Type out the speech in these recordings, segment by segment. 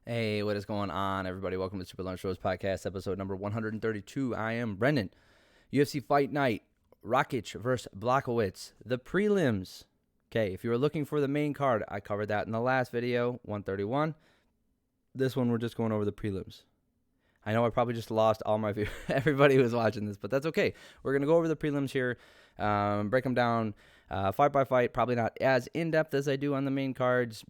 Hey, what is going on, everybody? Welcome to Super Lunch Rose Podcast, episode number 132. I am Brendan. UFC Fight Night, Rakic versus Blachowicz, the prelims. Okay, if you were looking for the main card, I covered that in the last video, 131. This one, we're just going over the prelims. I know I probably just lost all my everybody who was watching this, but that's okay. We're going to go over the prelims here, break them down fight by fight, probably not as in-depth as I do on the main cards.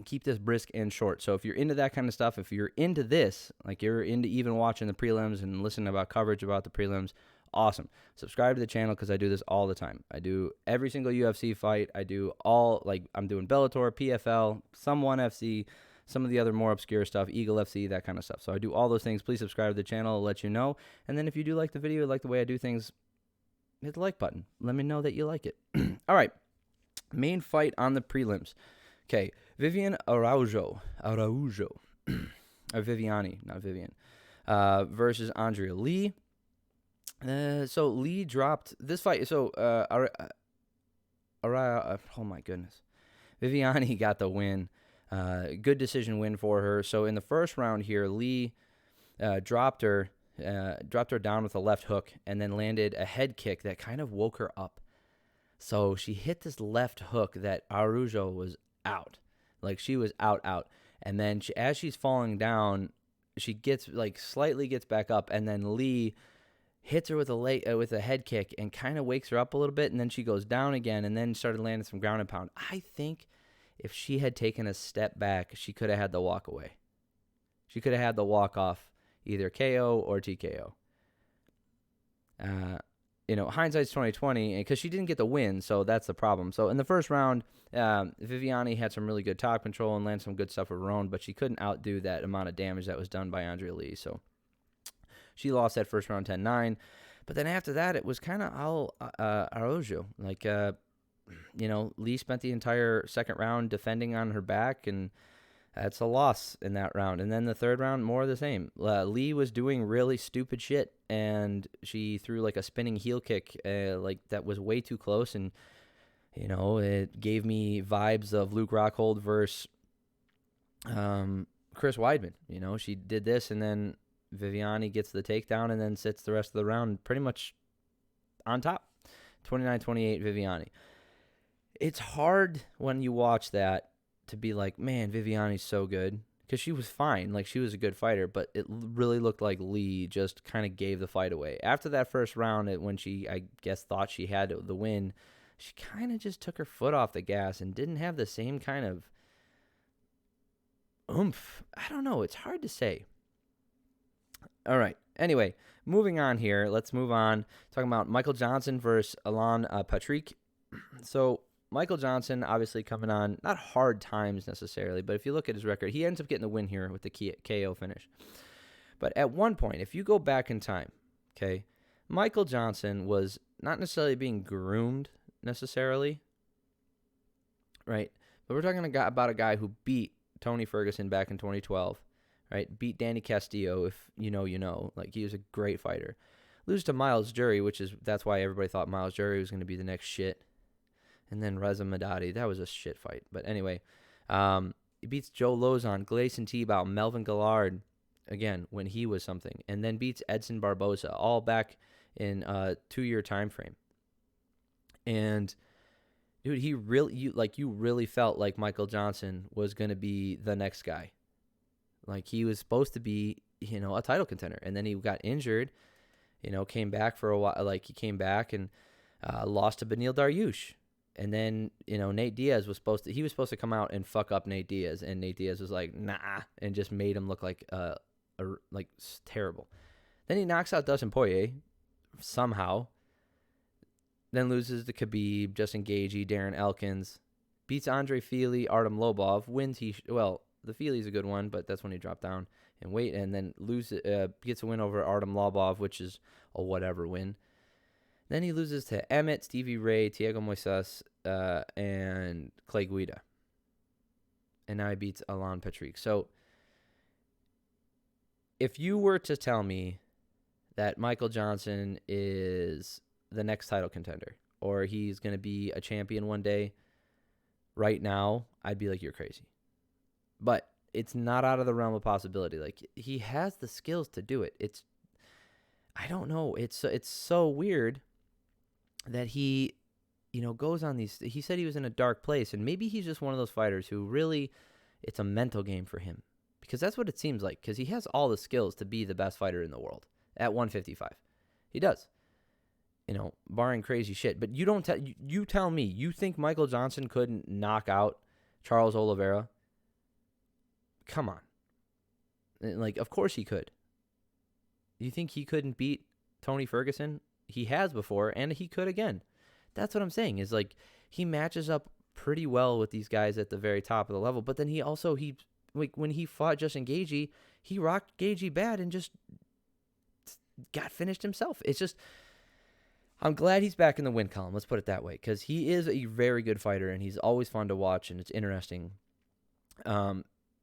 Keep this brisk and short. So if you're into that kind of stuff, if you're into this, like you're into even watching the prelims and listening about coverage about the prelims, awesome. Subscribe to the channel because I do this all the time. I do every single UFC fight. I do all, like I'm doing Bellator, PFL, some ONE FC, some of the other more obscure stuff, Eagle FC, that kind of stuff. So I do all those things. Please subscribe to the channel. I'll let you know. And then if you do like the video, like the way I do things, hit the like button. Let me know that you like it. All right. Main fight on the prelims. Okay, Vivian Araujo, Viviani, not Vivian, versus Andrea Lee. So Lee dropped this fight. So oh my goodness, Viviani got the win. Good decision win for her. So in the first round here, Lee dropped her down with a left hook and then landed a head kick that kind of woke her up. So she hit this left hook that Araujo was out. Like she was out. And then as she's falling down, she gets slightly gets back up, and then Lee hits her with a head kick and kind of wakes her up a little bit, and then she goes down again and then started landing some ground and pound. I think if she had taken a step back, she could have had the walk away. She could have had the walk off, either KO or TKO. Hindsight's 20/20, because she didn't get the win, so that's the problem. So in the first round, Viviani had some really good top control and landed some good stuff of her own, but she couldn't outdo that amount of damage that was done by Andrea Lee. So she lost that first round 10-9. But then after that, it was kind of all Araujo. Lee spent the entire second round defending on her back, and that's a loss in that round. And then the third round, more of the same. Lee was doing really stupid shit, and she threw a spinning heel kick that was way too close, and it gave me vibes of Luke Rockhold versus Chris Weidman. She did this, and then Viviani gets the takedown and then sits the rest of the round pretty much on top. 29-28 Viviani. It's hard when you watch that to be like, man, Viviani's so good, because she was fine. She was a good fighter, but it really looked like Lee just kind of gave the fight away. After that first round, when she, I guess, thought she had the win, she kind of just took her foot off the gas and didn't have the same kind of oomph. I don't know. It's hard to say. All right. Anyway, moving on here. Let's move on. Talking about Michael Johnson versus Elon Patrick. So Michael Johnson obviously coming on, not hard times necessarily, but if you look at his record, he ends up getting the win here with the KO finish. But at one point, if you go back in time, okay, Michael Johnson was not necessarily being groomed necessarily, right? But we're talking about a guy who beat Tony Ferguson back in 2012, right? Beat Danny Castillo, if you know. He was a great fighter. Lose to Miles Jury, that's why everybody thought Miles Jury was going to be the next shit. And then Reza Madadi, that was a shit fight. But anyway, he beats Joe Lozon, Gleison Tebow, Melvin Gillard, again, when he was something. And then beats Edson Barboza, all back in a 2-year time frame. And, dude, you really felt like Michael Johnson was going to be the next guy. He was supposed to be, a title contender. And then he got injured, came back for a while. He came back and lost to Beneil Dariush. And then, Nate Diaz was supposed to come out and fuck up Nate Diaz. And Nate Diaz was like, nah, and just made him look like terrible. Then he knocks out Dustin Poirier somehow. Then loses to Khabib, Justin Gaethje, Darren Elkins. Beats Andre Fili, Artem Lobov. Wins the Fili's a good one, but that's when he dropped down in weight. And then gets a win over Artem Lobov, which is a whatever win. Then he loses to Emmett, Stevie Ray, Thiago Moises, and Clay Guida. And now he beats Alan Patrick. So if you were to tell me that Michael Johnson is the next title contender, or he's going to be a champion one day, right now, I'd be like, you're crazy. But it's not out of the realm of possibility. Like, he has the skills to do it. I don't know. It's so weird that he, goes on these. He said he was in a dark place, and maybe he's just one of those fighters who really, it's a mental game for him, because that's what it seems like. Because he has all the skills to be the best fighter in the world at 155. He does. Barring crazy shit. But you tell me, you think Michael Johnson couldn't knock out Charles Oliveira? Come on. Like, of course he could. You think he couldn't beat Tony Ferguson? He has before, and he could again. That's what I'm saying, is like, he matches up pretty well with these guys at the very top of the level. But then when he fought Justin Gaethje, he rocked Gaethje bad and just got finished himself. It's just, I'm glad he's back in the win column. Let's put it that way, because he is a very good fighter, and he's always fun to watch, and it's interesting.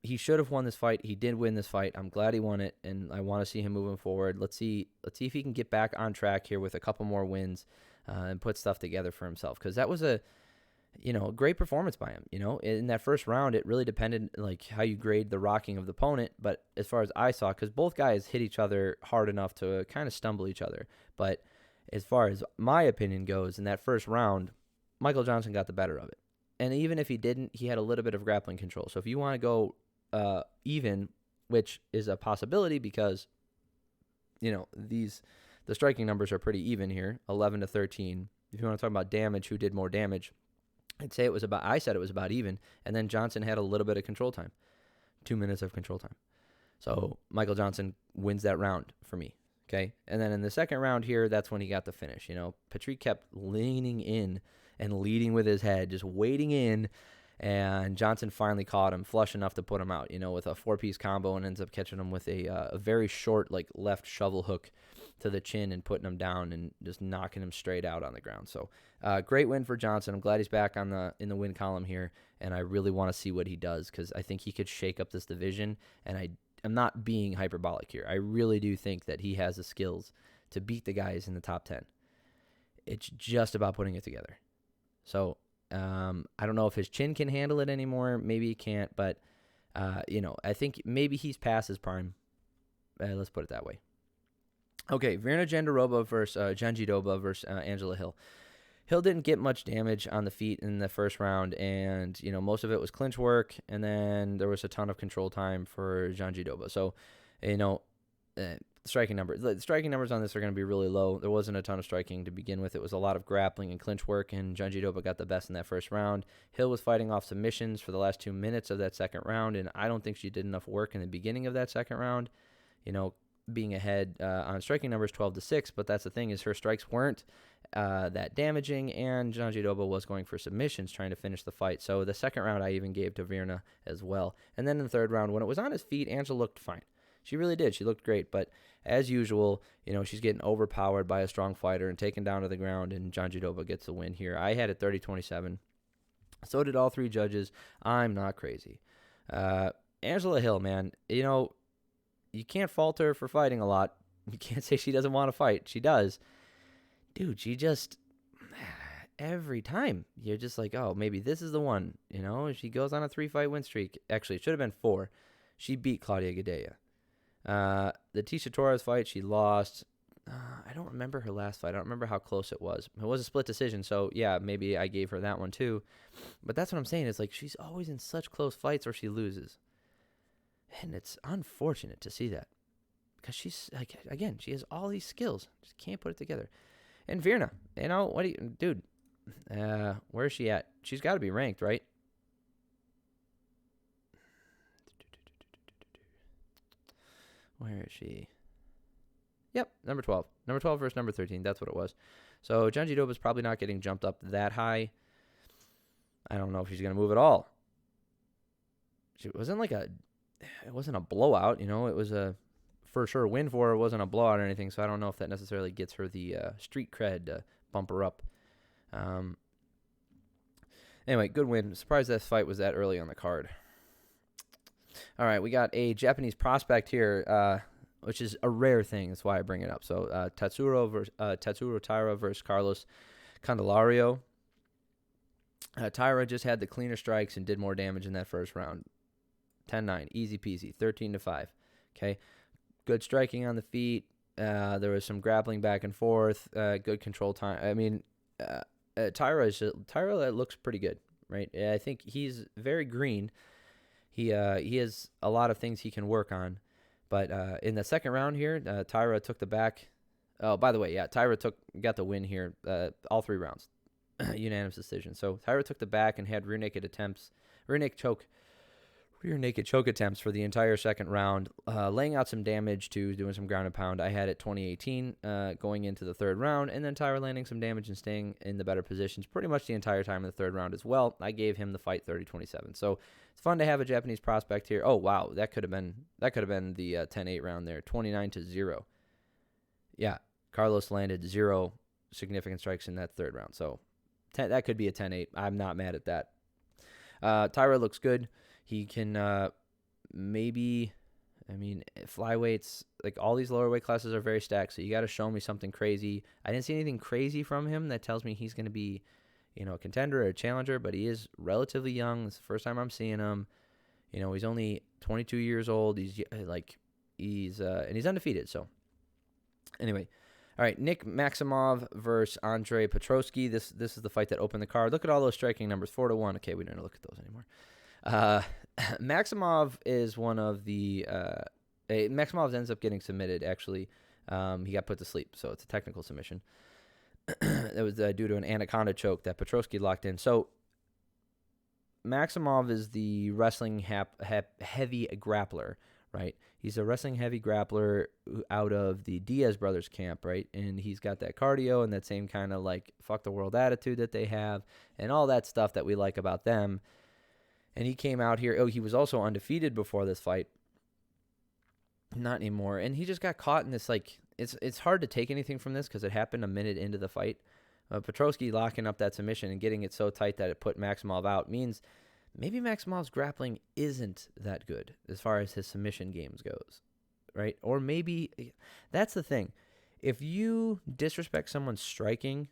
He should have won this fight. He did win this fight. I'm glad he won it, and I want to see him moving forward. Let's see if he can get back on track here with a couple more wins and put stuff together for himself, because that was a great performance by him. In that first round, it really depended like how you grade the rocking of the opponent. But as far as I saw, because both guys hit each other hard enough to kind of stumble each other, but as far as my opinion goes, in that first round, Michael Johnson got the better of it. And even if he didn't, he had a little bit of grappling control. So if you want to go even, which is a possibility because, the striking numbers are pretty even here, 11-13. If you want to talk about damage, who did more damage, I said it was about even. And then Johnson had a little bit of control time, 2 minutes of control time. So Michael Johnson wins that round for me. Okay, and then in the second round here, that's when he got the finish. Patrick kept leaning in and leading with his head, just waiting in, and Johnson finally caught him flush enough to put him out, with a 4-piece combo, and ends up catching him with a very short, like, left shovel hook to the chin and putting him down and just knocking him straight out on the ground. So great win for Johnson. I'm glad he's back in the win column here, and I really want to see what he does, because I think he could shake up this division, and I'm not being hyperbolic here. I really do think that he has the skills to beat the guys in the top 10. It's just about putting it together. So I don't know if his chin can handle it anymore. Maybe he can't, but I think maybe he's past his prime. Let's put it that way. Okay, Virna Jandirobva versus Jandirobva versus Angela Hill. Hill didn't get much damage on the feet in the first round, and most of it was clinch work, and then there was a ton of control time for Jandirobva. So, striking numbers. The striking numbers on this are going to be really low. There wasn't a ton of striking to begin with. It was a lot of grappling and clinch work, and Jandirobva got the best in that first round. Hill was fighting off submissions for the last 2 minutes of that second round, and I don't think she did enough work in the beginning of that second round. Being ahead on striking numbers 12-6, but that's the thing, is her strikes weren't that damaging, and Jandirobva was going for submissions trying to finish the fight. So the second round I even gave to Virna as well. And then in the third round, when it was on his feet, Angela looked fine. She really did. She looked great, but as usual, she's getting overpowered by a strong fighter and taken down to the ground, and Jandirobva gets the win here. I had it 30-27. So did all three judges. I'm not crazy. Angela Hill, man, you can't fault her for fighting a lot. You can't say she doesn't want to fight. She does. Dude, she just, every time, you're just like, oh, maybe this is the one. She goes on a 3-fight win streak. Actually, it should have been 4. She beat Claudia Gadelha. The Tisha Torres fight, she lost. I don't remember her last fight. I don't remember how close it was. It was a split decision, so yeah, maybe I gave her that one too. But that's what I'm saying. It's like she's always in such close fights where she loses. And it's unfortunate to see that, because she's, like, again, she has all these skills, just can't put it together. And Virna, what do you, dude? Where is she at? She's got to be ranked, right? Where is she? Yep, number 12. Number 12 versus number 13. That's what it was. So Jandirobva's probably not getting jumped up that high. I don't know if she's going to move at all. It wasn't a blowout, it was a for sure win for her. It wasn't a blowout or anything, so I don't know if that necessarily gets her the street cred to bump her up. Anyway, good win. Surprised that fight was that early on the card. All right, we got a Japanese prospect here, which is a rare thing. That's why I bring it up. So Tatsuro Taira versus Carlos Candelario. Taira just had the cleaner strikes and did more damage in that first round. 10-9, easy peasy, 13-5. Okay, good striking on the feet. There was some grappling back and forth. Good control time. I mean, Taira looks pretty good, right? I think he's very green. He has a lot of things he can work on. But in the second round here, Taira took the back. Oh, by the way, yeah, Taira got the win here, all 3 rounds, unanimous decision. So Taira took the back and had rear naked choke attempts for the entire second round, laying out some damage to doing some ground and pound. I had it 20-18 going into the third round, and then Taira landing some damage and staying in the better positions pretty much the entire time in the third round as well. I gave him the fight 30-27. So it's fun to have a Japanese prospect here. Oh wow, that could have been the 10-8 round there, 29-0. Yeah, Carlos landed 0 significant strikes in that third round. So that could be a 10-8. I'm not mad at that. Taira looks good. He can maybe, flyweights, like all these lower weight classes are very stacked, so you got to show me something crazy. I didn't see anything crazy from him that tells me he's going to be, a contender or a challenger, but he is relatively young. It's the first time I'm seeing him. He's only 22 years old. He's undefeated. So anyway, all right, Nick Maximov versus Andre Petrovsky. This is the fight that opened the card. Look at all those striking numbers, 4-1. Okay, we don't look at those anymore. Maximov is one of the Maximov ends up getting submitted. Actually, he got put to sleep, so it's a technical submission. That was due to an anaconda choke that Petrovsky locked in. So Maximov is the wrestling heavy grappler, right? He's a wrestling heavy grappler out of the Diaz brothers camp, right? And he's got that cardio and that same kind of like fuck the world attitude that they have and all that stuff that we like about them. And he came out here. Oh, he was also undefeated before this fight. Not anymore. And he just got caught in this, like, it's hard to take anything from this because it happened a minute into the fight. Petrovsky locking up that submission and getting it so tight that it put Maximov out means maybe Maximov's grappling isn't that good as far as his submission games goes, right? Or maybe that's the thing. If you disrespect someone's striking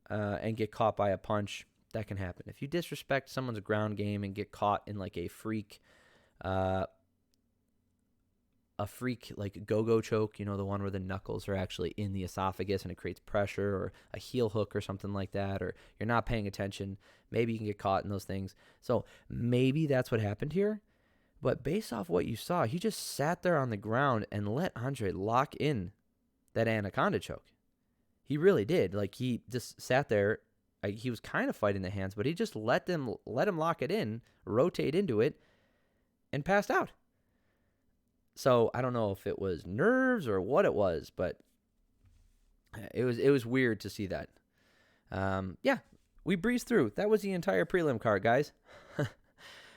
and get caught by a punch, that can happen. If you disrespect someone's ground game and get caught in like a freak like go-go choke, the one where the knuckles are actually in the esophagus and it creates pressure, or a heel hook or something like that, or you're not paying attention, maybe you can get caught in those things. So maybe that's what happened here. But based off what you saw, he just sat there on the ground and let Andre lock in that anaconda choke. He really did. Like, he just sat there. He was kind of fighting the hands, but he just let him lock it in, rotate into it, and passed out. So I don't know if it was nerves or what it was, but it was weird to see that. Yeah, we breezed through. That was the entire prelim card, guys.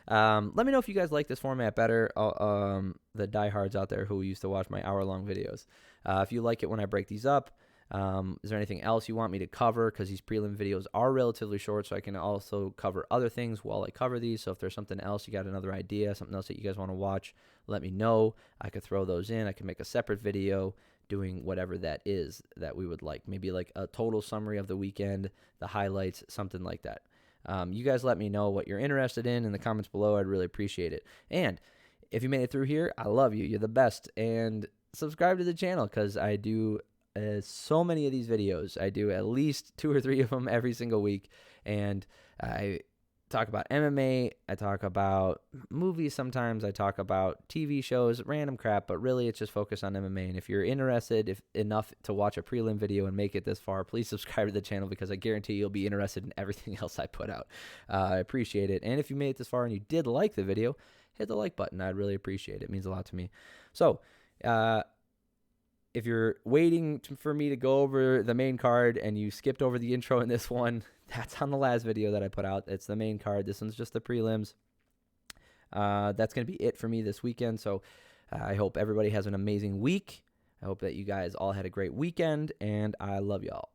Let me know if you guys like this format better. The diehards out there who used to watch my hour-long videos. If you like it when I break these up, is there anything else you want me to cover? Because these prelim videos are relatively short, so I can also cover other things while I cover these. So if there's something else, you got another idea, something else that you guys want to watch, let me know. I could throw those in. I can make a separate video doing whatever that is that we would like. Maybe like a total summary of the weekend, the highlights, something like that. You guys let me know what you're interested in the comments below. I'd really appreciate it. And if you made it through here, I love you. You're the best. And subscribe to the channel because I do so many of these videos. I do at least 2 or 3 of them every single week. And I talk about MMA. I talk about movies sometimes. I talk about TV shows, random crap. But really, it's just focused on MMA. And if you're interested enough to watch a prelim video and make it this far, please subscribe to the channel because I guarantee you'll be interested in everything else I put out. I appreciate it. And if you made it this far and you did like the video, hit the like button. I'd really appreciate it. It means a lot to me. So, if you're waiting for me to go over the main card and you skipped over the intro in this one, that's on the last video that I put out. It's the main card. This one's just the prelims. That's going to be it for me this weekend. So I hope everybody has an amazing week. I hope that you guys all had a great weekend, and I love y'all.